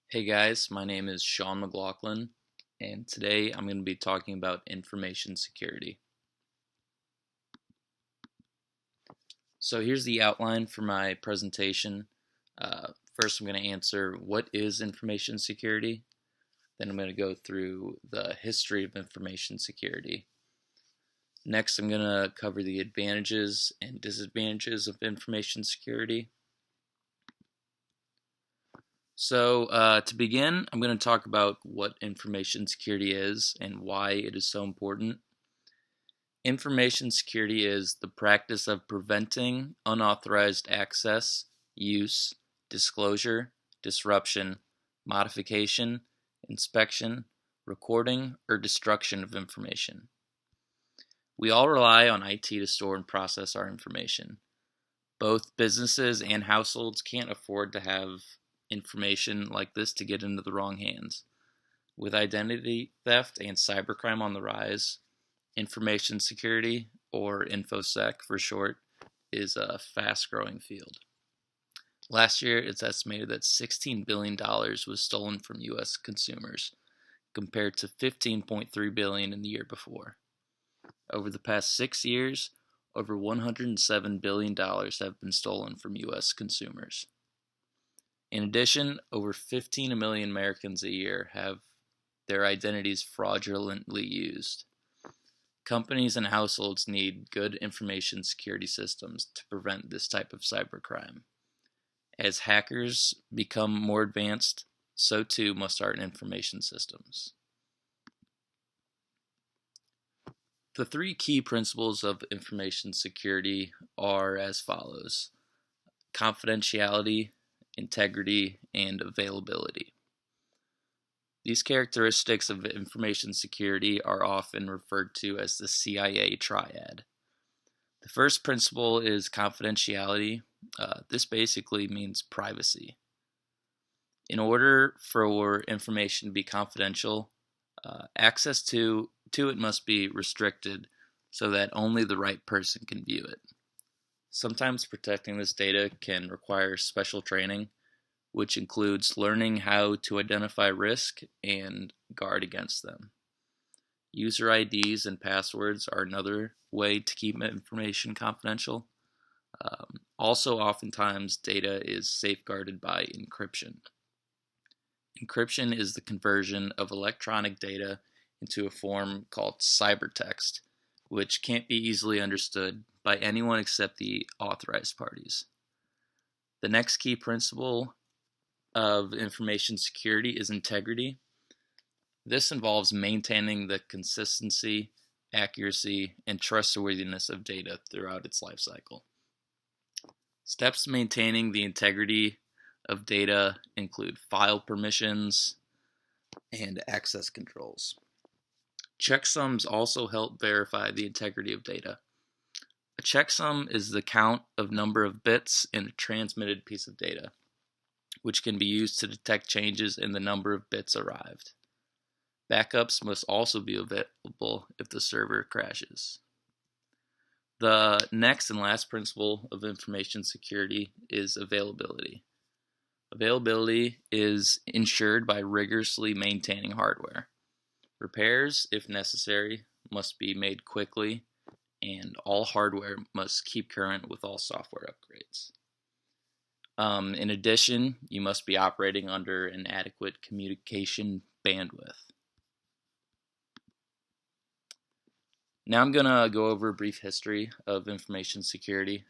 Hey guys, my name is Sean McLaughlin, and today I'm going to be talking about information security. So here's the outline for my presentation. First, I'm going to answer what is information security. Then I'm going to go through the history of information security. Next, I'm going to cover the advantages and disadvantages of information security. So to begin, I'm going to talk about what information security is and why it is so important. Information security is the practice of preventing unauthorized access, use, disclosure, disruption, modification, inspection, recording, or destruction of information. We all rely on IT to store and process our information. Both businesses and households can't afford to have information like this to get into the wrong hands. With identity theft and cybercrime on the rise, information security, or infosec for short, is a fast growing field. Last year, it's estimated that $16 billion was stolen from U.S. consumers, compared to $15.3 billion in the year before. Over the past 6 years, over $107 billion have been stolen from U.S. consumers. In addition, over 15 million Americans a year have their identities fraudulently used. Companies and households need good information security systems to prevent this type of cybercrime. As hackers become more advanced, so too must our information systems. The three key principles of information security are as follows: confidentiality, integrity, and availability. These characteristics of information security are often referred to as the CIA triad. The first principle is confidentiality. This basically means privacy. In order for information to be confidential, access to it must be restricted so that only the right person can view it. Sometimes protecting this data can require special training, which includes learning how to identify risk and guard against them. User IDs and passwords are another way to keep information confidential. Also, oftentimes, data is safeguarded by encryption. Encryption is the conversion of electronic data into a form called cybertext, which can't be easily understood by anyone except the authorized parties. The next key principle of information security is integrity. This involves maintaining the consistency, accuracy, and trustworthiness of data throughout its life cycle. Steps to maintaining the integrity of data include file permissions and access controls. Checksums also help verify the integrity of data. A checksum is the count of number of bits in a transmitted piece of data, which can be used to detect changes in the number of bits arrived. Backups must also be available if the server crashes. The next and last principle of information security is availability. Availability is ensured by rigorously maintaining hardware. Repairs, if necessary, must be made quickly, and all hardware must keep current with all software upgrades. In addition, you must be operating under an adequate communication bandwidth. Now I'm going to go over a brief history of information security.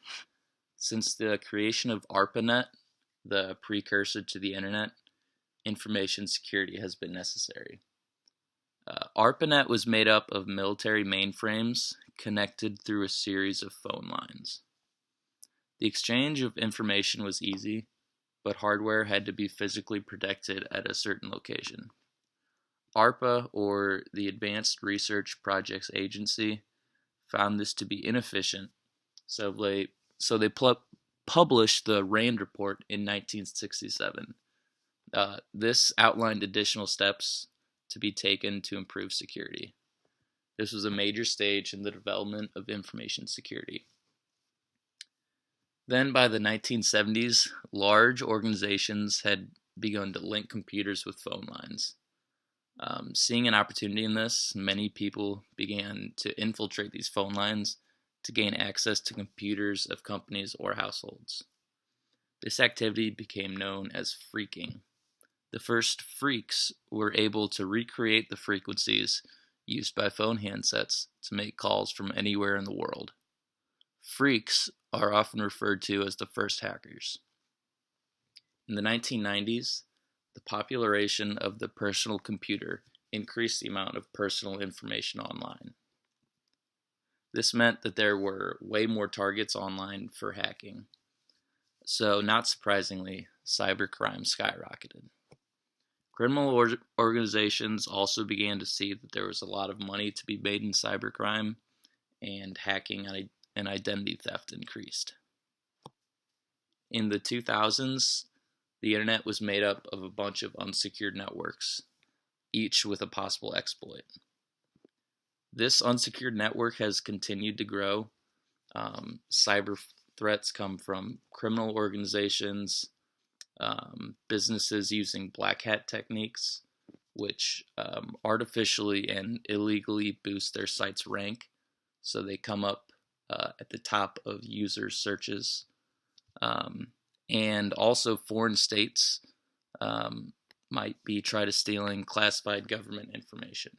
Since the creation of ARPANET, the precursor to the internet, information security has been necessary. ARPANET was made up of military mainframes connected through a series of phone lines. The exchange of information was easy, but hardware had to be physically protected at a certain location. ARPA, or the Advanced Research Projects Agency, found this to be inefficient, so they published the RAND report in 1967. This outlined additional steps to be taken to improve security. This was a major stage in the development of information security. Then by the 1970s, large organizations had begun to link computers with phone lines. Seeing an opportunity in this, many people began to infiltrate these phone lines to gain access to computers of companies or households. This activity became known as phreaking. The first phreaks were able to recreate the frequencies used by phone handsets to make calls from anywhere in the world. Phreaks are often referred to as the first hackers. In the 1990s, the popularization of the personal computer increased the amount of personal information online. This meant that there were way more targets online for hacking. So, not surprisingly, cybercrime skyrocketed. Criminal organizations also began to see that there was a lot of money to be made in cybercrime, and hacking and identity theft increased. In the 2000s, the internet was made up of a bunch of unsecured networks, each with a possible exploit. This unsecured network has continued to grow. Cyber threats come from criminal organizations, businesses using black hat techniques, which artificially and illegally boost their site's rank, so they come up at the top of user searches. And also foreign states might be try to stealing classified government information.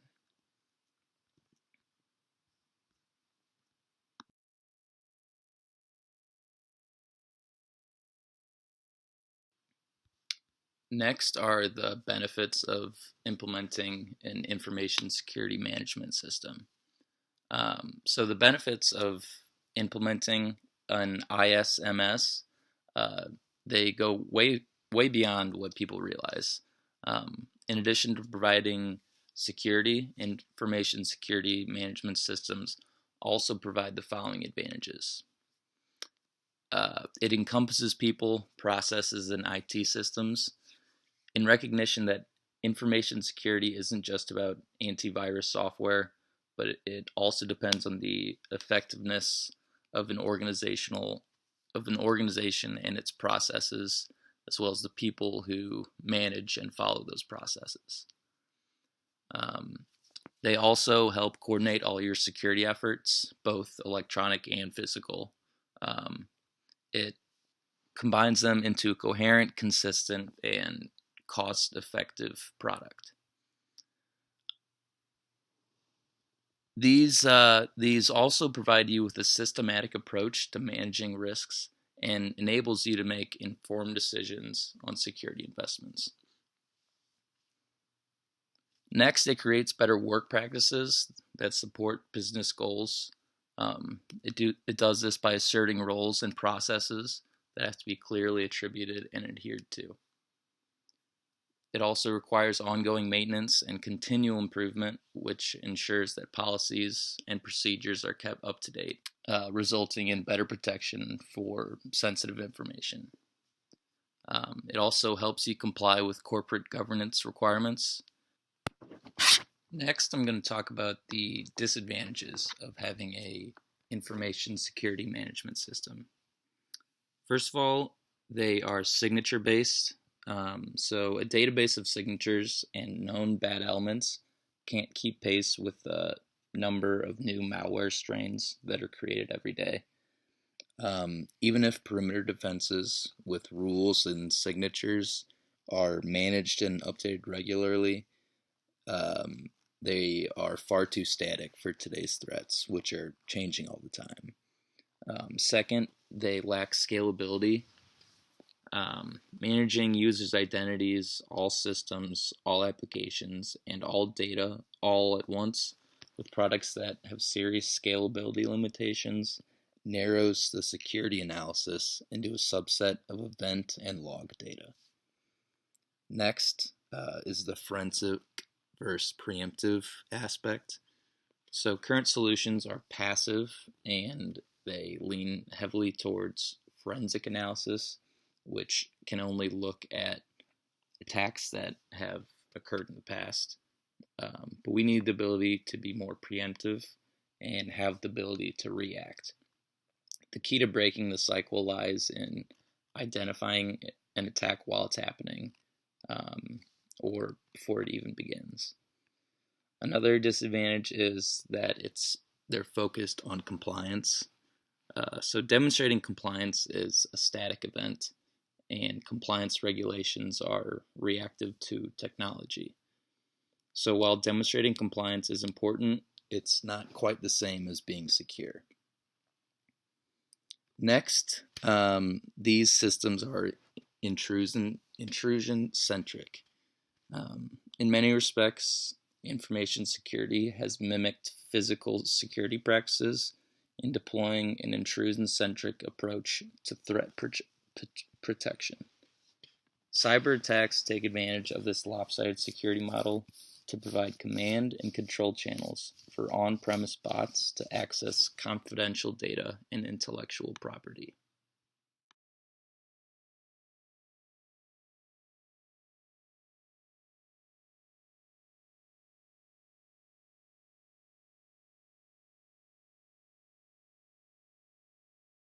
Next are the benefits of implementing an information security management system. So the benefits of implementing an ISMS, they go way beyond what people realize. In addition to providing security, information security management systems also provide the following advantages. It encompasses people, processes, and IT systems in recognition that information security isn't just about antivirus software, but it also depends on the effectiveness of an organization and its processes, as well as the people who manage and follow those processes. They also help coordinate all your security efforts, both electronic and physical. It combines them into a coherent, consistent, and cost-effective product. These also provide you with a systematic approach to managing risks and enables you to make informed decisions on security investments. Next, it creates better work practices that support business goals. It does this by asserting roles and processes that have to be clearly attributed and adhered to. It also requires ongoing maintenance and continual improvement, which ensures that policies and procedures are kept up to date, resulting in better protection for sensitive information. It also helps you comply with corporate governance requirements. Next, I'm going to talk about the disadvantages of having a information security management system. First of all, they are signature based. So a database of signatures and known bad elements can't keep pace with the number of new malware strains that are created every day. Even if perimeter defenses with rules and signatures are managed and updated regularly, they are far too static for today's threats, which are changing all the time. Second, they lack scalability. Managing users' identities, all systems, all applications, and all data all at once with products that have serious scalability limitations narrows the security analysis into a subset of event and log data. Next is the forensic versus preemptive aspect. So current solutions are passive and they lean heavily towards forensic analysis, which can only look at attacks that have occurred in the past. But we need the ability to be more preemptive and have the ability to react. The key to breaking the cycle lies in identifying an attack while it's happening, or before it even begins. Another disadvantage is that they're focused on compliance. So demonstrating compliance is a static event, and compliance regulations are reactive to technology. So while demonstrating compliance is important, it's not quite the same as being secure. Next, these systems are intrusion-centric. In many respects, information security has mimicked physical security practices in deploying an intrusion-centric approach to threat protection. Cyber attacks take advantage of this lopsided security model to provide command and control channels for on-premise bots to access confidential data and intellectual property.